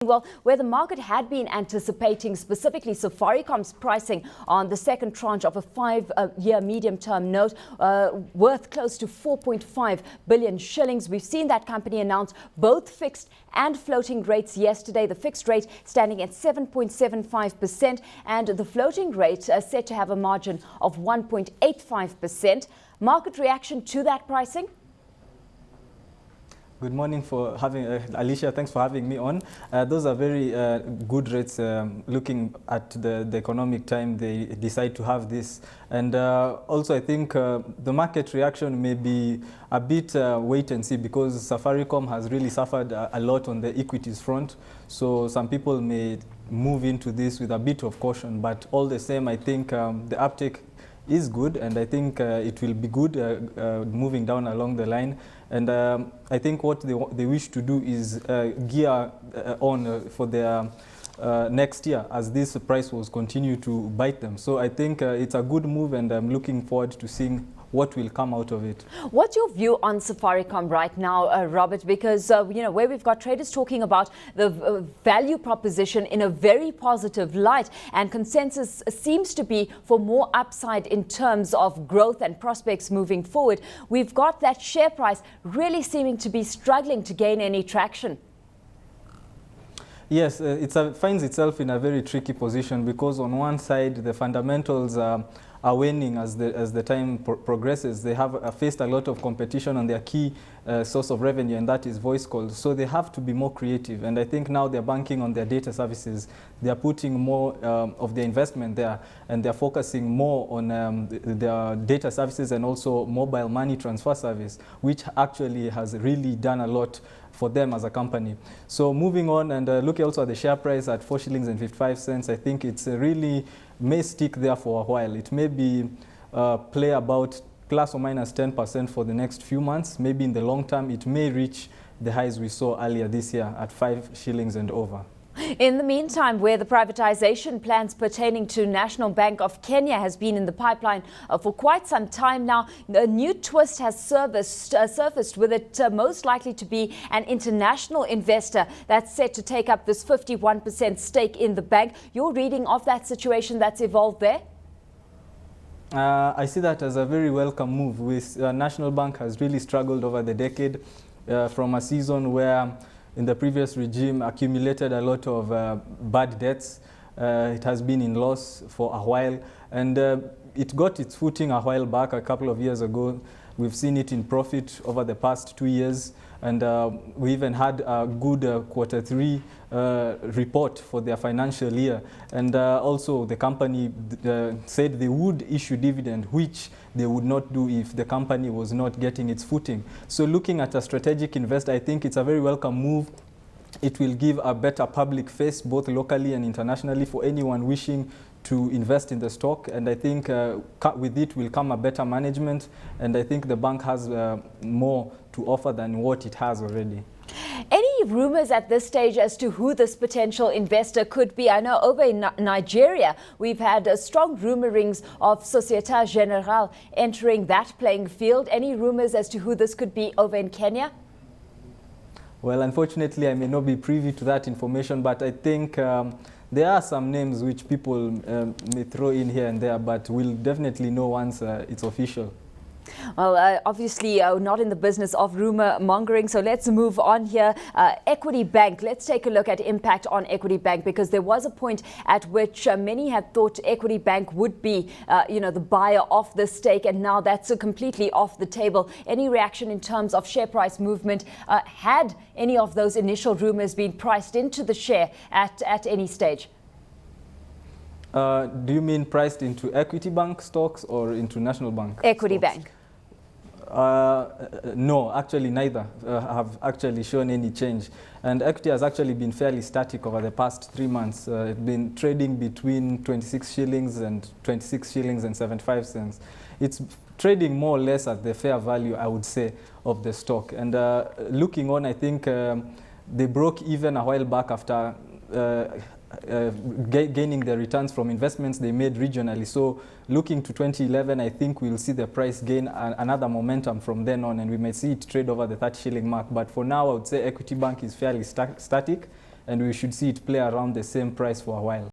Well, where the market had been anticipating specifically Safaricom's pricing on the second tranche of a 5-year medium-term note worth close to 4.5 billion shillings. We've seen that company announce both fixed and floating rates yesterday. The fixed rate standing at 7.75% and the floating rate set to have a margin of 1.85%. Market reaction to that pricing? Good morning for having Alishia. Thanks for having me on. Those are very good rates. Looking at the economic time they decide to have this, and also I think the market reaction may be a bit wait and see, because Safaricom has really suffered a lot on the equities front. So some people may move into this with a bit of caution, but all the same, I think the uptake is good, and I think it will be good moving down along the line. And I think what they wish to do is gear on for their next year, as this price will continue to bite them. So I think it's a good move, and I'm looking forward to seeing what will come out of it. What's your view on Safaricom right now, Robert? Because, where we've got traders talking about the value proposition in a very positive light, and consensus seems to be for more upside in terms of growth and prospects moving forward. We've got that share price really seeming to be struggling to gain any traction. Yes, it finds itself in a very tricky position, because on one side the fundamentals are waning as the time progresses. They have faced a lot of competition on their key source of revenue, and that is voice calls. So they have to be more creative, and I think now they're banking on their data services. They're putting more of their investment there, and they're focusing more on their data services and also mobile money transfer service, which actually has really done a lot for them as a company. So moving on, and looking also at the share price at 4 shillings and 55 cents, I think it's really may stick there for a while. It may be play about plus or minus 10% for the next few months. Maybe in the long term, it may reach the highs we saw earlier this year at 5 shillings and over. In the meantime, where the privatization plans pertaining to National Bank of Kenya has been in the pipeline for quite some time now, a new twist has surfaced with it most likely to be an international investor that's set to take up this 51% stake in the bank. Your reading of that situation that's evolved there? I see that as a very welcome move. National Bank has really struggled over the decade from a season where in the previous regime accumulated a lot of bad debts. It has been in loss for a while, and it got its footing a while back, a couple of years ago. We've seen it in profit over the past 2 years, and we even had a good Q3 report for their financial year. And also the company said they would issue dividend, which they would not do if the company was not getting its footing. So looking at a strategic investor, I think it's a very welcome move. It will give a better public face, both locally and internationally, for anyone wishing to invest in the stock. And I think with it will come a better management, and I think the bank has more to offer than what it has already. Any rumors at this stage as to who this potential investor could be? I know over in Nigeria, we've had strong rumorings of Societe Generale entering that playing field. Any rumors as to who this could be over in Kenya? Well, unfortunately, I may not be privy to that information, but I think there are some names which people may throw in here and there, but we'll definitely know once it's official. Well, obviously not in the business of rumor mongering, so let's move on here. Equity Bank, let's take a look at impact on Equity Bank, because there was a point at which many had thought Equity Bank would be the buyer of the stake, and now that's completely off the table. Any reaction in terms of share price movement? Had any of those initial rumors been priced into the share at any stage? Do you mean priced into Equity Bank stocks or into National Bank Equity stocks? Bank. No, actually neither have actually shown any change. And equity has actually been fairly static over the past 3 months. It's been trading between 26 shillings and 26 shillings and 75 cents. It's trading more or less at the fair value, I would say, of the stock. And looking on, I think they broke even a while back after gaining the returns from investments they made regionally. So looking to 2011, I think we'll see the price gain another momentum from then on, and we may see it trade over the 30 shilling mark. But for now, I would say Equity Bank is fairly static, and we should see it play around the same price for a while.